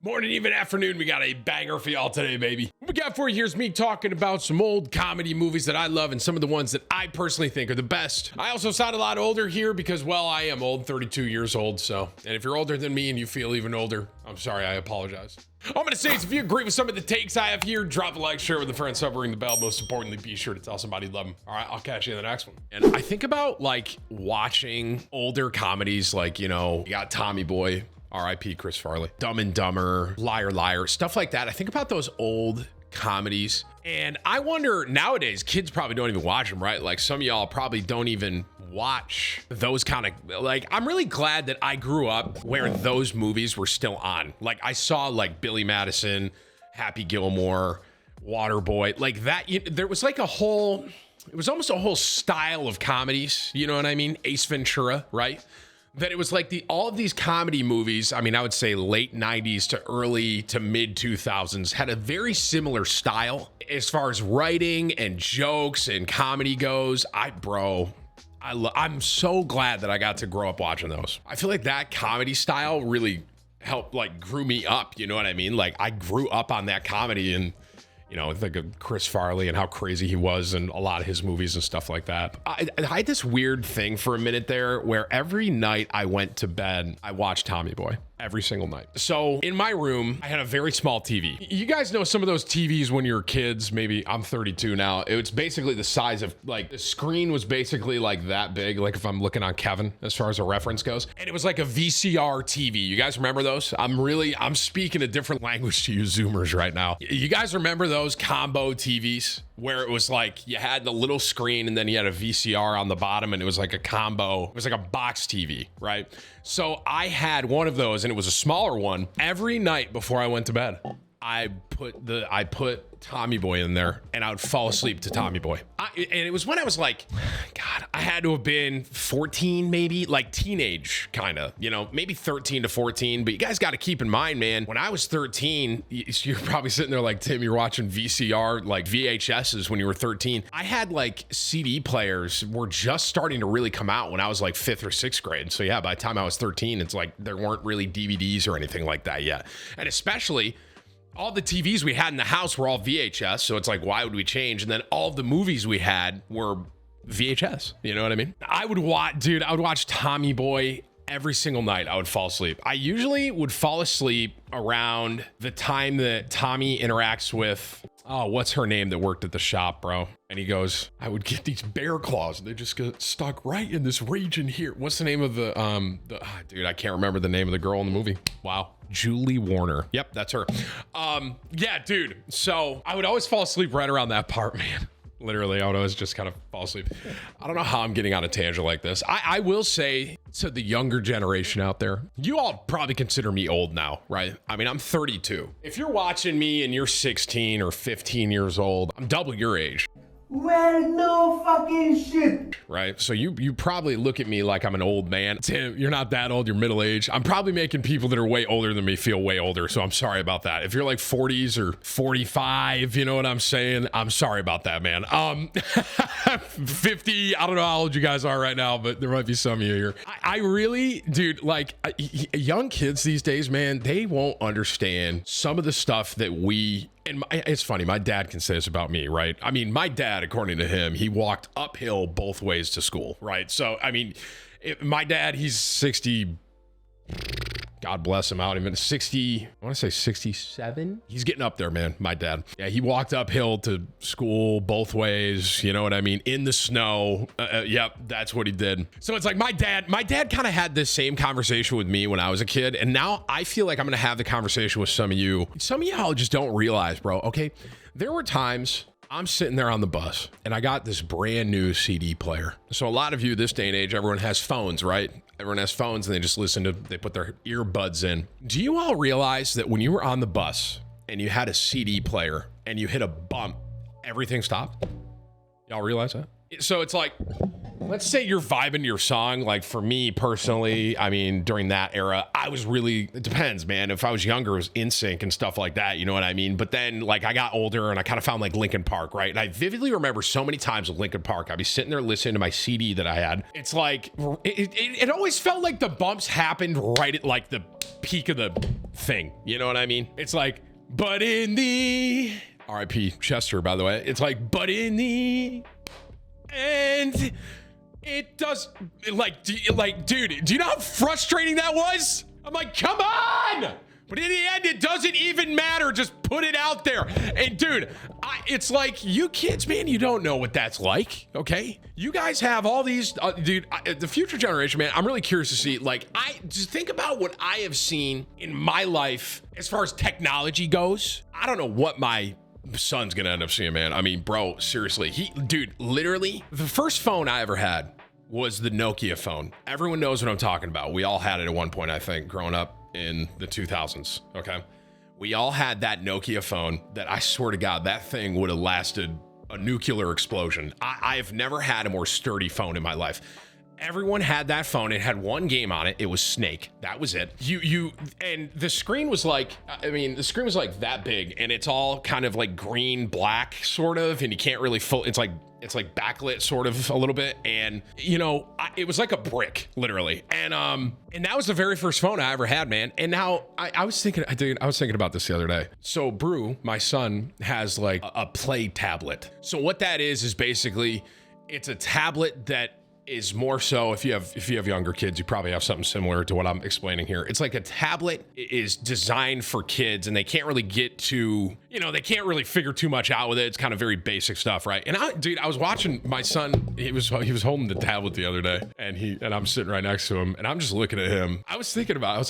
Morning, even afternoon, we got a banger for y'all today, baby. What we got for you here's me talking about some old comedy movies that I love and some of the ones that I personally think are the best. I also sound a lot older here because, well, I am old, 32 years old, so. And if you're older than me and you feel even older, I'm sorry, I apologize. All I'm gonna say is if you agree with some of the takes I have here, drop a like, share with a friend, sub, ring the bell. Most importantly, be sure to tell somebody you love them. All right, I'll catch you in the next one. And I think about like watching older comedies like, you know, you got Tommy Boy, R.I.P. Chris Farley, Dumb and Dumber, Liar Liar, stuff like that. I think about those old comedies and I wonder nowadays, kids probably don't even watch them, right? Like some of y'all probably don't even watch those kind of, like, I'm really glad that I grew up where those movies were still on. Like I saw like Billy Madison, Happy Gilmore, Waterboy, like that. There was like a whole, it was almost a whole style of comedies. You know what I mean? Ace Ventura, right? That it was like all of these comedy movies, I mean, I would say late 90s to early to mid 2000s had a very similar style as far as writing and jokes and comedy goes. I'm so glad that I got to grow up watching those. I feel like that comedy style really helped, like, grew me up. You know what I mean? Like I grew up on that comedy and, you know, like Chris Farley and how crazy he was and a lot of his movies and stuff like that. I had this weird thing for a minute there where every night I went to bed, I watched Tommy Boy. Every single night. So in my room, I had a very small TV. You guys know some of those TVs when you were kids, maybe I'm 32 now. It was basically the size of, like, the screen was basically like that big, like if I'm looking on Kevin, as far as a reference goes. And it was like a VCR TV. You guys remember those? I'm speaking a different language to you Zoomers right now. You guys remember those combo TVs? Where it was like you had the little screen and then you had a VCR on the bottom and it was like a combo. It was like a box TV, right? So I had one of those and it was a smaller one. Every night before I went to bed, I put Tommy Boy in there and I would fall asleep to Tommy Boy. And it was when I was like, God, I had to have been 14, maybe, like teenage kind of, you know, maybe 13 to 14. But you guys got to keep in mind, man, when I was 13, you're probably sitting there like, Tim, you're watching VCR, like VHSs when you were 13. I had like CD players were just starting to really come out when I was like 5th or 6th grade. So yeah, by the time I was 13, it's like there weren't really DVDs or anything like that yet. And especially all the TVs we had in the house were all VHS. So it's like, why would we change? And then all the movies we had were VHS. You know what I mean? I would watch Tommy Boy every single night. I would fall asleep. I usually would fall asleep around the time that Tommy interacts with, oh, what's her name that worked at the shop, bro? And he goes, I would get these bear claws and they just get stuck right in this region here. What's the name of dude, I can't remember the name of the girl in the movie. Wow. Julie Warner. Yep, that's her. Yeah, dude. So I would always fall asleep right around that part, man. Literally, I would always just kind of fall asleep. I don't know how I'm getting on a tangent like this. I will say to the younger generation out there, you all probably consider me old now, right? I mean, I'm 32. If you're watching me and you're 16 or 15 years old, I'm double your age. Well, no fucking shit. Right? So you probably look at me like I'm an old man. Tim, you're not that old. You're middle aged. I'm probably making people that are way older than me feel way older. So I'm sorry about that. If you're like 40s or 45, you know what I'm saying? I'm sorry about that, man. 50, I don't know how old you guys are right now, but there might be some of you here. I really, dude, like young kids these days, man, they won't understand some of the stuff that and it's funny, my dad can say this about me, right? I mean, my dad, according to him, he walked uphill both ways to school, right? So, I mean, my dad, he's 60, God bless him out. Even 60, I want to say 67. He's getting up there, man, my dad. Yeah, he walked uphill to school both ways, you know what I mean? In the snow. Yep, that's what he did. So it's like my dad kind of had this same conversation with me when I was a kid. And now I feel like I'm going to have the conversation with some of you. Some of y'all just don't realize, bro, okay? There were times I'm sitting there on the bus and I got this brand new CD player. So a lot of you this day and age, everyone has phones, right? Everyone has phones and they put their earbuds in. Do you all realize that when you were on the bus and you had a CD player and you hit a bump, everything stopped? Y'all realize that? So it's like, let's say you're vibing to your song. Like for me personally, I mean, during that era, I was really, it depends, man. If I was younger, it was NSYNC and stuff like that. You know what I mean? But then like I got older and I kind of found like Linkin Park, right? And I vividly remember so many times with Linkin Park, I'd be sitting there listening to my CD that I had. It's like, it always felt like the bumps happened right at like the peak of the thing. You know what I mean? It's like, but in the, R.I.P. Chester, by the way. It's like, but in the, and it does, like, dude, do you know how frustrating that was? I'm like, come on! But in the end, it doesn't even matter. Just put it out there. And dude, it's like, you kids, man, you don't know what that's like, okay? You guys have all these, dude, the future generation, man, I'm really curious to see, like, just think about what I have seen in my life as far as technology goes. I don't know what my son's gonna end up seeing, man. I mean, bro, seriously, dude, literally, the first phone I ever had was the Nokia phone. Everyone knows what I'm talking about. We all had it at one point, I think, growing up in the 2000s, okay? We all had that Nokia phone that I swear to God, that thing would have lasted a nuclear explosion. I've never had a more sturdy phone in my life. Everyone had that phone. It had one game on it. It was Snake. That was it. And the screen was like, I mean, the screen was like that big and it's all kind of like green, black sort of, and you can't really it's like backlit sort of a little bit. And you know, it was like a brick literally. And that was the very first phone I ever had, man. And now I was thinking about this the other day. So Brew, my son, has like a play tablet. So what that is basically, it's a tablet that is more so, if you have younger kids, you probably have something similar to what I'm explaining here. It's like a tablet is designed for kids and they can't really get to, you know, they can't really figure too much out with it. It's kind of very basic stuff, right? And I was watching my son, he was holding the tablet the other day and I'm sitting right next to him and I'm just looking at him. I was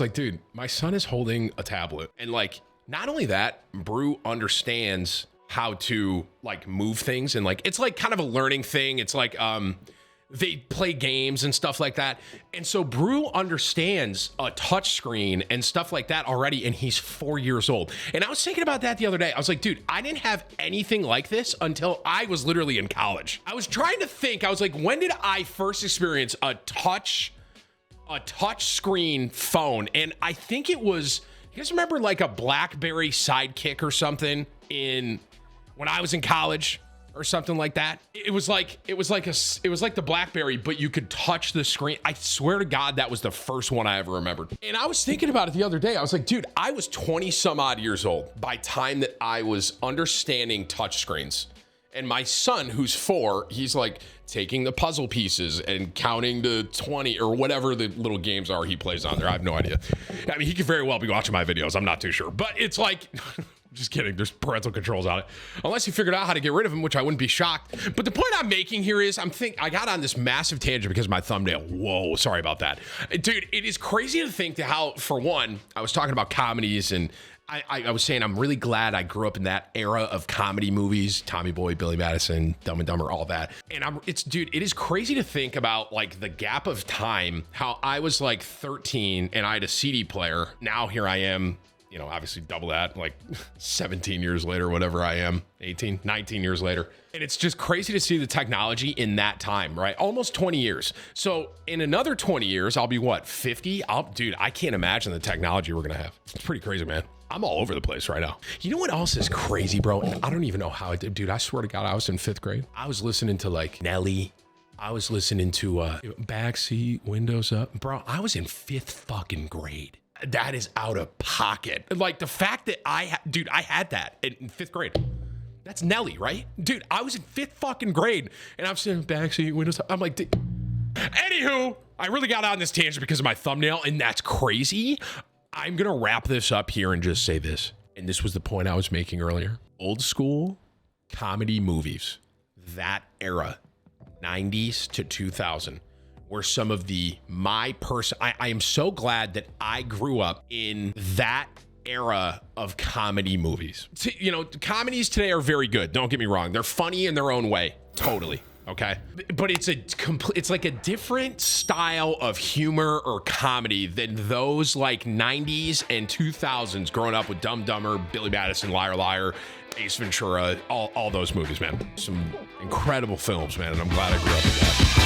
like, dude, my son is holding a tablet. And like, not only that, Brew understands how to like move things and like, it's like kind of a learning thing. It's like, they play games and stuff like that. And so Brew understands a touch screen and stuff like that already, and he's 4 years old. And I was thinking about that the other day. I was like, dude, I didn't have anything like this until I was literally in college. I was trying to think, I was like, when did I first experience a touch screen phone? And I think it was, you guys remember like a BlackBerry Sidekick or something when I was in college? Or something like that. It was like the BlackBerry, but you could touch the screen. I swear to God, that was the first one I ever remembered. And I was thinking about it the other day. I was like, dude, I was 20 some odd years old by time that I was understanding touch screens. And my son, who's 4, he's like taking the puzzle pieces and counting to 20 or whatever the little games are he plays on there. I have no idea. I mean, he could very well be watching my videos. I'm not too sure, but it's like, just kidding. There's parental controls on it. Unless he figured out how to get rid of them, which I wouldn't be shocked. But the point I'm making here is I got on this massive tangent because of my thumbnail. Whoa, sorry about that. Dude, it is crazy to think to how, for one, I was talking about comedies and I was saying I'm really glad I grew up in that era of comedy movies, Tommy Boy, Billy Madison, Dumb and Dumber, all that. And it is crazy to think about like the gap of time, how I was like 13 and I had a CD player. Now here I am, you know, obviously double that, like 17 years later, whatever I am, 18, 19 years later. And it's just crazy to see the technology in that time, right? Almost 20 years. So in another 20 years, I'll be what, 50? Dude, I can't imagine the technology we're gonna have. It's pretty crazy, man. I'm all over the place right now. You know what else is crazy, bro? And I don't even know how I did. Dude, I swear to God, I was in 5th grade. I was listening to like Nelly. I was listening to Backseat, Windows Up. Bro, I was in 5th fucking grade. That is out of pocket. Like the fact that I had that in 5th grade. That's Nelly, right? Dude, I was in 5th fucking grade and I'm sitting Backseat, Windows Up. I'm like, anywho, I really got on this tangent because of my thumbnail and that's crazy. I'm going to wrap this up here and just say this. And this was the point I was making earlier. Old school comedy movies, that era, 90s to 2000, were some of I am so glad that I grew up in that era of comedy movies. You know, comedies today are very good. Don't get me wrong. They're funny in their own way. Totally. Okay. But it's like a different style of humor or comedy than those like 90s and 2000s growing up with Dumb and Dumber, Billy Madison, Liar Liar, Ace Ventura, all those movies, man. Some incredible films, man. And I'm glad I grew up with that.